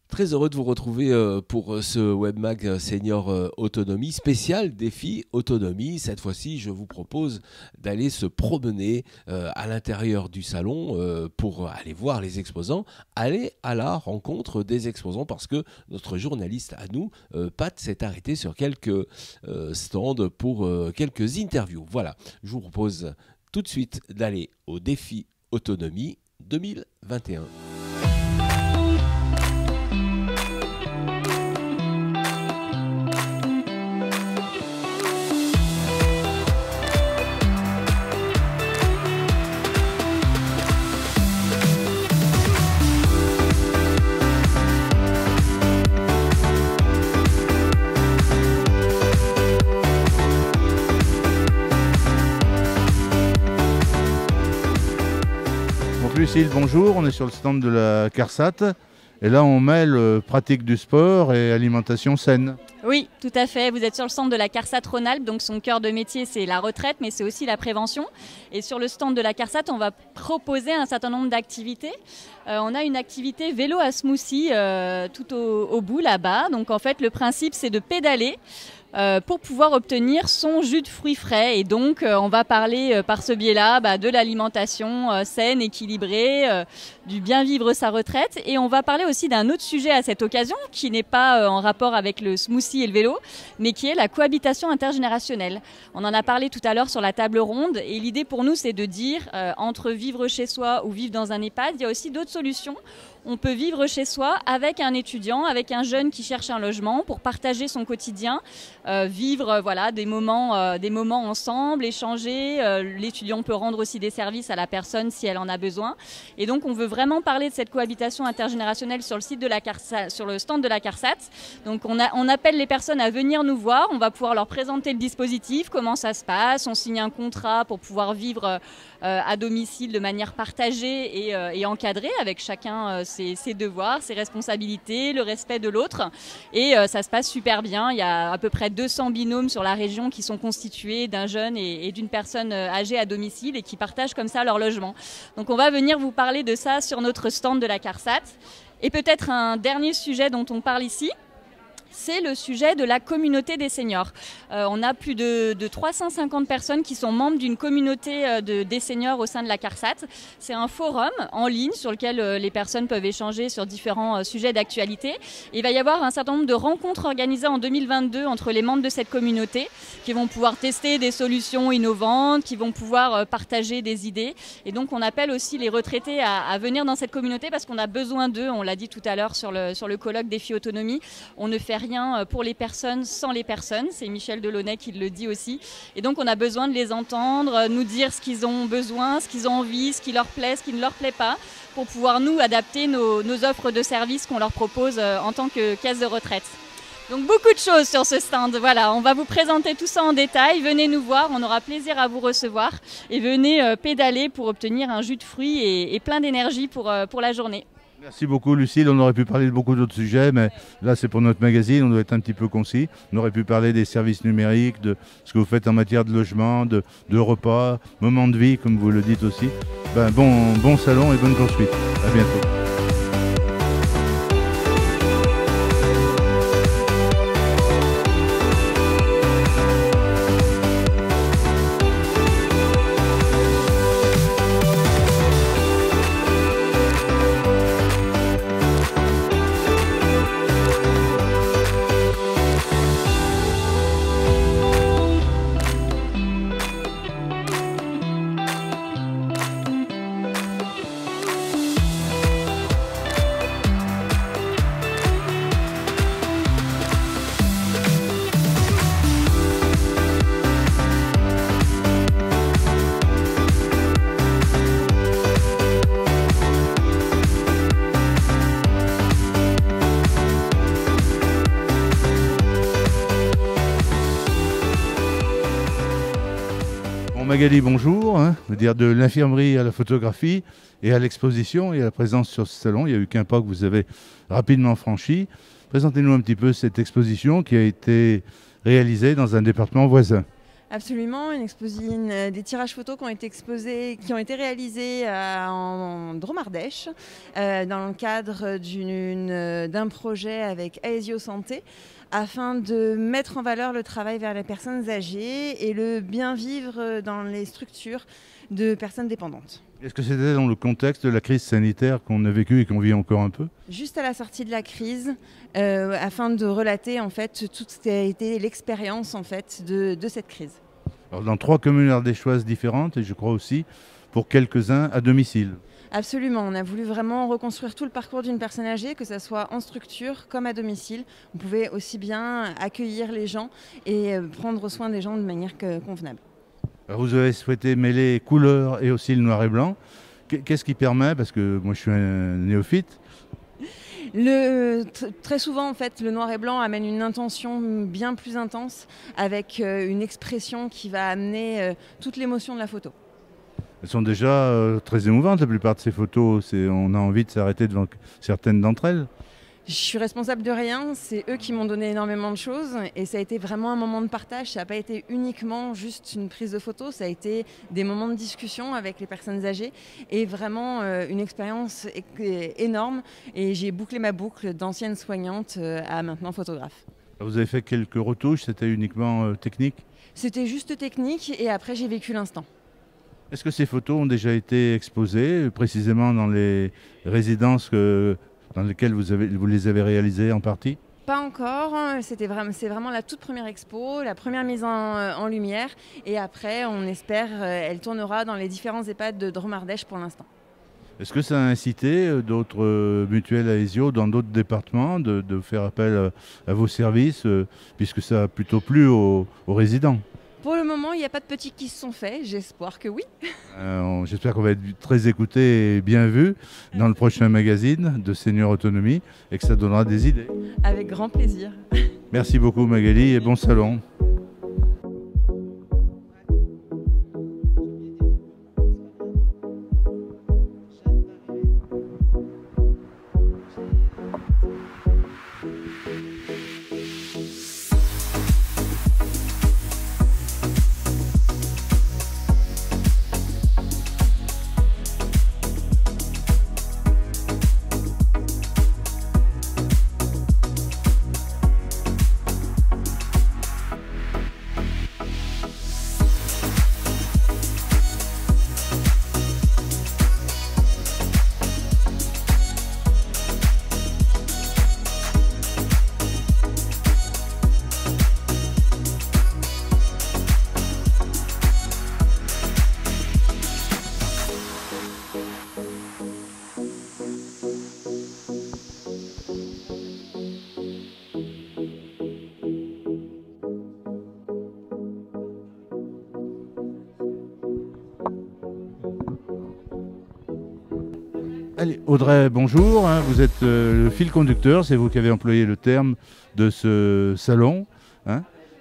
Très heureux de vous retrouver pour ce webmag Senior Autonomie spécial défi autonomie. Cette fois-ci, je vous propose d'aller se promener à l'intérieur du salon pour aller voir les exposants, aller à la rencontre des exposants parce que notre journaliste à nous, Pat, s'est arrêté sur quelques stands pour quelques interviews. Voilà, je vous propose tout de suite d'aller au défi autonomie 2021. Lucille, bonjour, on est sur le stand de la CARSAT et là on mêle pratique du sport et alimentation saine. Oui, tout à fait. Vous êtes sur le stand de la CARSAT Rhône-Alpes, donc son cœur de métier c'est la retraite, mais c'est aussi la prévention. Et sur le stand de la CARSAT, on va proposer un certain nombre d'activités. On a une activité vélo à smoothie tout au bout là-bas. Donc en fait, le principe c'est de pédaler pour pouvoir obtenir son jus de fruits frais. Et donc, on va parler par ce biais-là de l'alimentation saine, équilibrée, du bien vivre sa retraite. Et on va parler aussi d'un autre sujet à cette occasion qui n'est pas en rapport avec le smoothie et le vélo, mais qui est la cohabitation intergénérationnelle. On en a parlé tout à l'heure sur la table ronde. Et l'idée pour nous, c'est de dire, entre vivre chez soi ou vivre dans un EHPAD, il y a aussi d'autres solutions. On peut vivre chez soi avec un étudiant, avec un jeune qui cherche un logement pour partager son quotidien, vivre des moments ensemble, échanger. L'étudiant peut rendre aussi des services à la personne si elle en a besoin. Et donc on veut vraiment parler de cette cohabitation intergénérationnelle sur le site de la CARSAT, sur le stand de la CARSAT. Donc on appelle les personnes à venir nous voir. On va pouvoir leur présenter le dispositif, comment ça se passe. On signe un contrat pour pouvoir vivre à domicile de manière partagée et encadrée avec chacun ses devoirs, ses responsabilités, le respect de l'autre. Et ça se passe super bien. Il y a à peu près 200 binômes sur la région qui sont constitués d'un jeune et d'une personne âgée à domicile et qui partagent comme ça leur logement. Donc on va venir vous parler de ça sur notre stand de la CARSAT. Et peut-être un dernier sujet dont on parle ici, c'est le sujet de la communauté des seniors. On a plus de 350 personnes qui sont membres d'une communauté des seniors au sein de la CARSAT. C'est un forum en ligne sur lequel les personnes peuvent échanger sur différents sujets d'actualité. Il va y avoir un certain nombre de rencontres organisées en 2022 entre les membres de cette communauté qui vont pouvoir tester des solutions innovantes, qui vont pouvoir partager des idées. Et donc on appelle aussi les retraités à venir dans cette communauté parce qu'on a besoin d'eux. On l'a dit tout à l'heure sur le colloque Défi Autonomie. On ne fait rien pour les personnes sans les personnes. C'est Michel Delaunay qui le dit aussi. Et donc on a besoin de les entendre, nous dire ce qu'ils ont besoin, ce qu'ils ont envie, ce qui leur plaît, ce qui ne leur plaît pas, pour pouvoir nous adapter nos offres de services qu'on leur propose en tant que caisse de retraite. Donc beaucoup de choses sur ce stand. Voilà, on va vous présenter tout ça en détail. Venez nous voir, on aura plaisir à vous recevoir. Et venez pédaler pour obtenir un jus de fruits et plein d'énergie pour la journée. Merci beaucoup Lucille, on aurait pu parler de beaucoup d'autres sujets, mais là c'est pour notre magazine, on doit être un petit peu concis. On aurait pu parler des services numériques, de ce que vous faites en matière de logement, de repas, moments de vie comme vous le dites aussi. Bon salon et bonne poursuite, à bientôt. Magali, bonjour. Je veux dire de l'infirmerie à la photographie et à l'exposition et à la présence sur ce salon. Il n'y a eu qu'un pas que vous avez rapidement franchi. Présentez-nous un petit peu cette exposition qui a été réalisée dans un département voisin. Absolument, des tirages photos qui ont été réalisés en Drôme-Ardèche dans le cadre d'un projet avec Aesio Santé afin de mettre en valeur le travail vers les personnes âgées et le bien vivre dans les structures de personnes dépendantes. Est-ce que c'était dans le contexte de la crise sanitaire qu'on a vécue et qu'on vit encore un peu? Juste à la sortie de la crise, afin de relater en fait tout ce qui a été l'expérience en fait de cette crise. Alors, dans 3 communes ardéchoises différentes et je crois aussi pour quelques-uns à domicile. Absolument, on a voulu vraiment reconstruire tout le parcours d'une personne âgée, que ce soit en structure comme à domicile. On pouvait aussi bien accueillir les gens et prendre soin des gens de manière convenable. Alors, vous avez souhaité mêler couleur et aussi le noir et blanc. Qu'est-ce qui permet, parce que moi je suis un néophyte, très souvent, en fait, le noir et blanc amène une intention bien plus intense avec une expression qui va amener toute l'émotion de la photo. elles sont déjà très émouvantes, la plupart de ces photos. On a envie de s'arrêter devant certaines d'entre elles. Je suis responsable de rien, c'est eux qui m'ont donné énormément de choses et ça a été vraiment un moment de partage. Ça n'a pas été uniquement juste une prise de photo, ça a été des moments de discussion avec les personnes âgées et vraiment une expérience énorme. Et j'ai bouclé ma boucle d'ancienne soignante à maintenant photographe. Vous avez fait quelques retouches, c'était uniquement technique? C'était juste technique et après j'ai vécu l'instant. Est-ce que ces photos ont déjà été exposées précisément dans les résidences dans lesquelles vous les avez réalisées en partie? Pas encore, c'est vraiment la toute première expo, la première mise en lumière et après on espère elle tournera dans les différents EHPAD de Drôme-Ardèche pour l'instant. Est-ce que ça a incité d'autres mutuelles Aesio dans d'autres départements de faire appel à vos services puisque ça a plutôt plu aux résidents? Pour le moment, il n'y a pas de petits qui se sont faits, j'espère que oui. J'espère qu'on va être très écouté et bien vu dans le prochain magazine de Senior Autonomie et que ça donnera des idées. Avec grand plaisir. Merci beaucoup Magali et bon salon. Allez, Audrey, bonjour. Vous êtes le fil conducteur, c'est vous qui avez employé le terme de ce salon.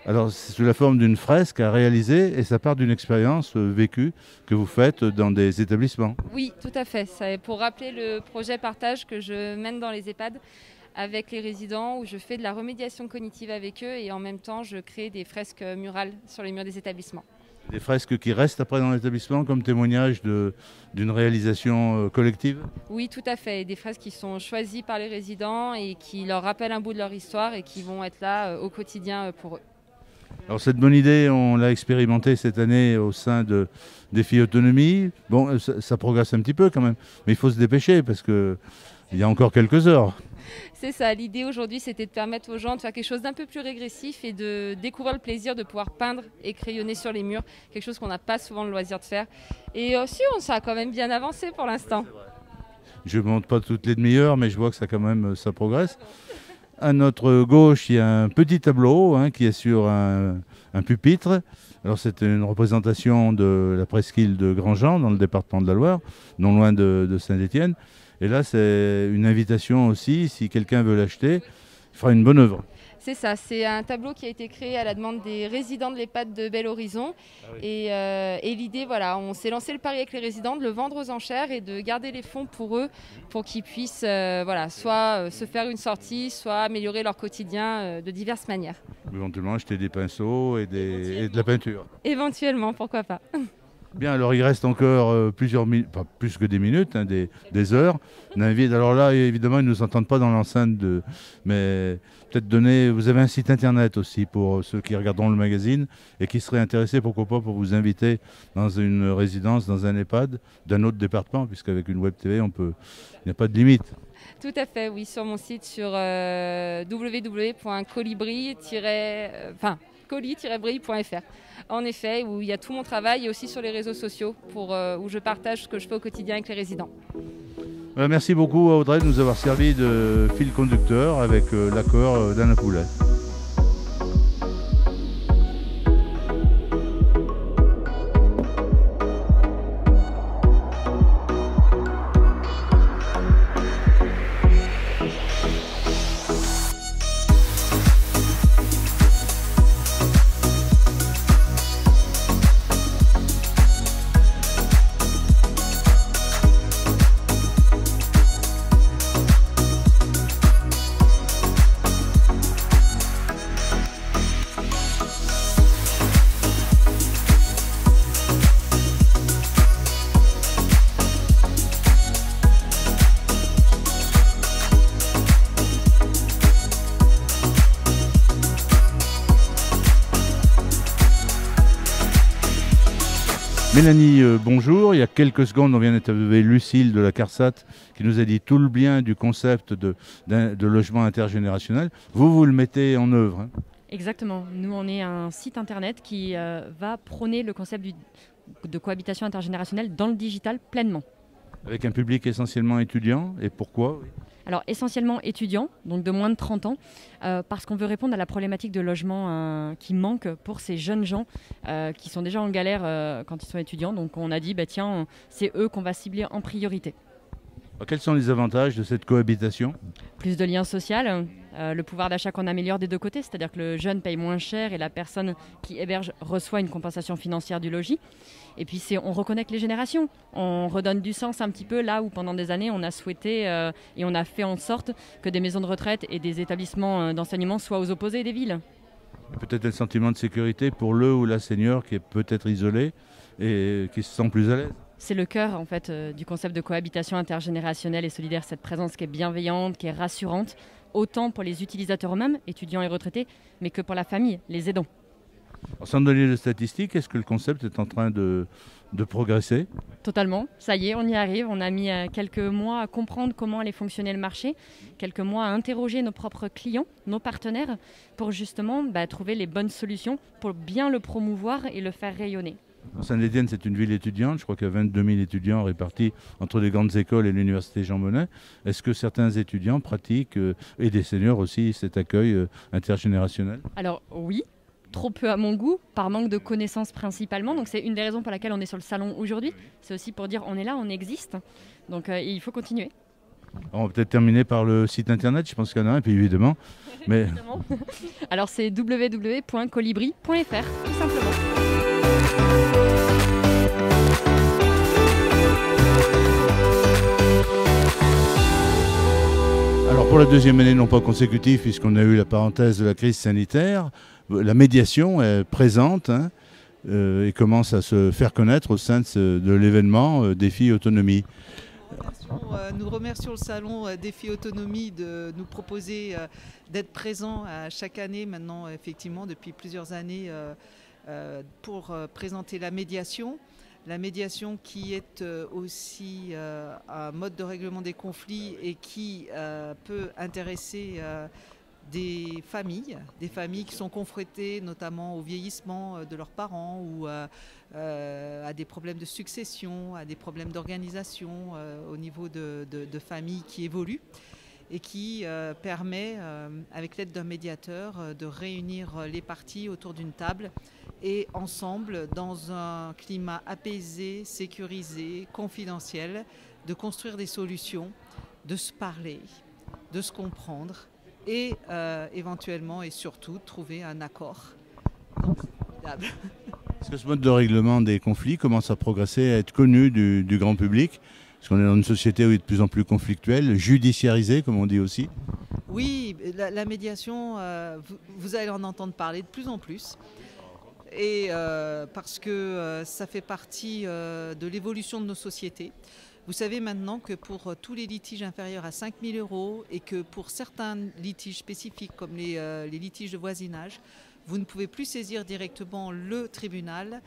Alors, c'est sous la forme d'une fresque à réaliser et ça part d'une expérience vécue que vous faites dans des établissements. Oui, tout à fait. C'est pour rappeler le projet partage que je mène dans les EHPAD avec les résidents où je fais de la remédiation cognitive avec eux et en même temps, je crée des fresques murales sur les murs des établissements. Des fresques qui restent après dans l'établissement comme témoignage d'une réalisation collective? Oui, tout à fait. Des fresques qui sont choisies par les résidents et qui leur rappellent un bout de leur histoire et qui vont être là au quotidien pour eux. Alors cette bonne idée, on l'a expérimentée cette année au sein de Défi Autonomie. Bon, ça progresse un petit peu quand même, mais il faut se dépêcher parce qu'il y a encore quelques heures. C'est ça, l'idée aujourd'hui c'était de permettre aux gens de faire quelque chose d'un peu plus régressif et de découvrir le plaisir de pouvoir peindre et crayonner sur les murs, quelque chose qu'on n'a pas souvent le loisir de faire. Et aussi ça a quand même bien avancé pour l'instant. Je ne monte pas toutes les demi-heures, mais je vois que ça progresse. À notre gauche, il y a un petit tableau qui est sur un pupitre. Alors c'est une représentation de la presqu'île de Grandjean dans le département de la Loire, non loin de Saint-Étienne. Et là, c'est une invitation aussi, si quelqu'un veut l'acheter, il fera une bonne œuvre. C'est ça, c'est un tableau qui a été créé à la demande des résidents de l'EHPAD de Bel Horizon. Et l'idée, voilà, on s'est lancé le pari avec les résidents de le vendre aux enchères et de garder les fonds pour eux, pour qu'ils puissent soit se faire une sortie, soit améliorer leur quotidien de diverses manières. Éventuellement acheter des pinceaux et de la peinture. Éventuellement, pourquoi pas. Bien, alors il reste encore plusieurs minutes, pas plus que des minutes, hein, des heures. On invite, alors là, évidemment, ils ne nous entendent pas dans l'enceinte, mais peut-être donner. Vous avez un site internet aussi pour ceux qui regarderont le magazine et qui seraient intéressés, pourquoi pas, pour vous inviter dans une résidence, dans un EHPAD d'un autre département, puisqu'avec une web TV, il n'y a pas de limite. Tout à fait, oui, sur mon site sur www.colibri-brie.fr. En effet, où il y a tout mon travail et aussi sur les réseaux sociaux où je partage ce que je fais au quotidien avec les résidents. Merci beaucoup à Audrey de nous avoir servi de fil conducteur avec l'accord d'Alain Poulet. Mélanie, bonjour. Il y a quelques secondes, on vient d'interviewer Lucille de la CARSAT qui nous a dit tout le bien du concept de logement intergénérationnel. Vous le mettez en œuvre, hein? Exactement. Nous, on est un site internet qui va prôner le concept de cohabitation intergénérationnelle dans le digital pleinement. Avec un public essentiellement étudiant, et pourquoi? Alors essentiellement étudiants, donc de moins de 30 ans, parce qu'on veut répondre à la problématique de logement qui manque pour ces jeunes gens qui sont déjà en galère quand ils sont étudiants. Donc on a dit, tiens, c'est eux qu'on va cibler en priorité. Quels sont les avantages de cette cohabitation? Plus de liens sociaux, le pouvoir d'achat qu'on améliore des deux côtés, c'est-à-dire que le jeune paye moins cher et la personne qui héberge reçoit une compensation financière du logis. Et puis on reconnecte les générations, on redonne du sens un petit peu là où pendant des années on a souhaité et on a fait en sorte que des maisons de retraite et des établissements d'enseignement soient aux opposés des villes. Peut-être un sentiment de sécurité pour le ou la senior qui est peut-être isolé et qui se sent plus à l'aise. C'est le cœur en fait du concept de cohabitation intergénérationnelle et solidaire, cette présence qui est bienveillante, qui est rassurante, autant pour les utilisateurs eux-mêmes, étudiants et retraités, mais que pour la famille, les aidants. Alors, sans donner de statistiques, est-ce que le concept est en train de progresser? Totalement, ça y est, on y arrive. On a mis quelques mois à comprendre comment allait fonctionner le marché, quelques mois à interroger nos propres clients, nos partenaires, pour justement trouver les bonnes solutions pour bien le promouvoir et le faire rayonner. Saint-Étienne, c'est une ville étudiante. Je crois qu'il y a 22 000 étudiants répartis entre les grandes écoles et l'université Jean Monnet. Est-ce que certains étudiants pratiquent, et des seniors aussi, cet accueil intergénérationnel? Alors oui, trop peu à mon goût, par manque de connaissances principalement. Donc c'est une des raisons pour laquelle on est sur le salon aujourd'hui. C'est aussi pour dire on est là, on existe. Donc il faut continuer. On va peut-être terminer par le site internet, je pense qu'il y en a un, et puis évidemment. Mais... Alors c'est www.colibri.fr, tout simplement. Alors pour la deuxième année non pas consécutive, puisqu'on a eu la parenthèse de la crise sanitaire, la médiation est présente et commence à se faire connaître au sein de l'événement Défi Autonomie. Nous remercions le salon Défi Autonomie de nous proposer d'être présent chaque année maintenant, effectivement, depuis plusieurs années, pour présenter la médiation. La médiation qui est aussi un mode de règlement des conflits et qui peut intéresser des familles qui sont confrontées notamment au vieillissement de leurs parents ou à des problèmes de succession, à des problèmes d'organisation au niveau de familles qui évoluent et qui permet, avec l'aide d'un médiateur, de réunir les parties autour d'une table et ensemble, dans un climat apaisé, sécurisé, confidentiel, de construire des solutions, de se parler, de se comprendre et éventuellement et surtout trouver un accord. Donc, c'est formidable. Est-ce que ce mode de règlement des conflits commence à progresser, à être connu du grand public? Parce qu'on est dans une société où il est de plus en plus conflictuelle, judiciarisée, comme on dit aussi. Oui, la médiation, vous allez en entendre parler de plus en plus. Et parce que ça fait partie de l'évolution de nos sociétés. Vous savez maintenant que pour tous les litiges inférieurs à 5 000 € et que pour certains litiges spécifiques comme les litiges de voisinage, vous ne pouvez plus saisir directement le tribunal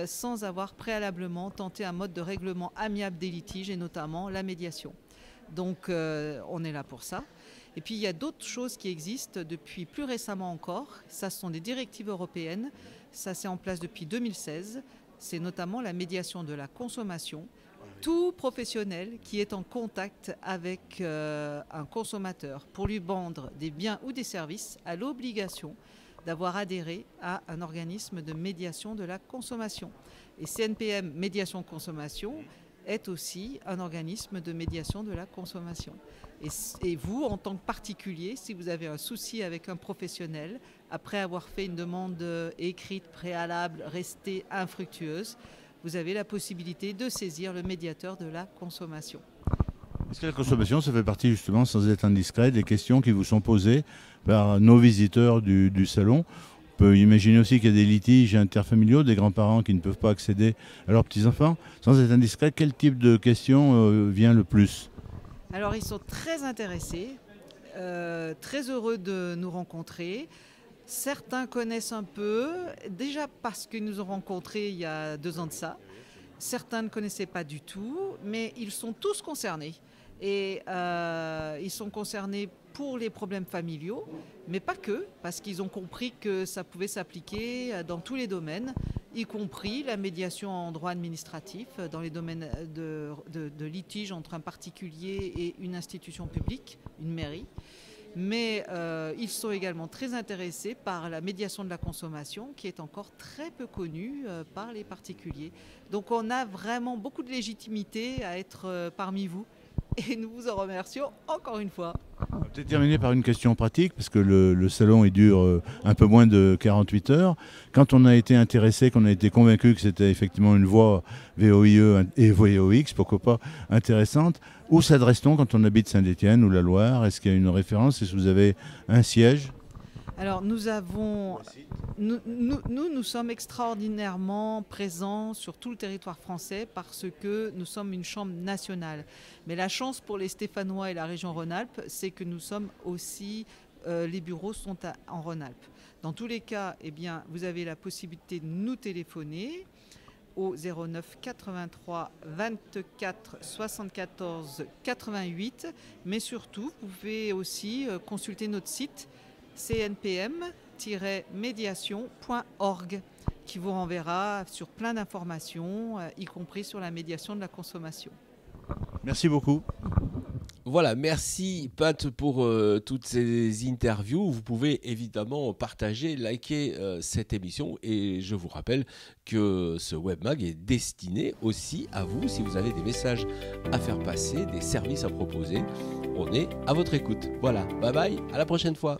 sans avoir préalablement tenté un mode de règlement amiable des litiges et notamment la médiation. Donc on est là pour ça. Et puis il y a d'autres choses qui existent depuis plus récemment encore. Ça, ce sont des directives européennes. Ça, c'est en place depuis 2016. C'est notamment la médiation de la consommation. Tout professionnel qui est en contact avec un consommateur pour lui vendre des biens ou des services a l'obligation d'avoir adhéré à un organisme de médiation de la consommation. Et CNPM Médiation Consommation est aussi un organisme de médiation de la consommation. Et vous, en tant que particulier, si vous avez un souci avec un professionnel, après avoir fait une demande écrite préalable restée infructueuse, vous avez la possibilité de saisir le médiateur de la consommation. Est-ce que la consommation, ça fait partie justement, sans être indiscret, des questions qui vous sont posées par nos visiteurs du salon? On peut imaginer aussi qu'il y a des litiges interfamiliaux, des grands-parents qui ne peuvent pas accéder à leurs petits-enfants. Sans être indiscret, quel type de question vient le plus? Alors ils sont très intéressés, très heureux de nous rencontrer. Certains connaissent un peu, déjà parce qu'ils nous ont rencontrés il y a 2 ans de ça. Certains ne connaissaient pas du tout, mais ils sont tous concernés. Et ils sont concernés pour les problèmes familiaux, mais pas que, parce qu'ils ont compris que ça pouvait s'appliquer dans tous les domaines, y compris la médiation en droit administratif, dans les domaines de litige entre un particulier et une institution publique, une mairie. Mais ils sont également très intéressés par la médiation de la consommation qui est encore très peu connue par les particuliers. Donc on a vraiment beaucoup de légitimité à être parmi vous et nous vous en remercions encore une fois. On va peut-être terminer par une question pratique parce que le salon il dure un peu moins de 48 heures. Quand on a été intéressé, qu'on a été convaincu que c'était effectivement une voie VOIE et VOX, pourquoi pas, intéressante, où s'adresse-t-on quand on habite Saint-Étienne ou la Loire? Est-ce qu'il y a une référence? Est-ce que vous avez un siège? Alors nous sommes extraordinairement présents sur tout le territoire français parce que nous sommes une chambre nationale. Mais la chance pour les Stéphanois et la région Rhône-Alpes, c'est que nous sommes aussi, les bureaux sont en Rhône-Alpes. Dans tous les cas, eh bien, vous avez la possibilité de nous téléphoner au 09 83 24 74 88. Mais surtout, vous pouvez aussi consulter notre site cnpm-médiation.org qui vous renverra sur plein d'informations, y compris sur la médiation de la consommation. Merci beaucoup. Voilà, merci Pat pour toutes ces interviews. Vous pouvez évidemment partager, liker cette émission et je vous rappelle que ce webmag est destiné aussi à vous. Si vous avez des messages à faire passer, des services à proposer, on est à votre écoute. Voilà, bye bye, à la prochaine fois.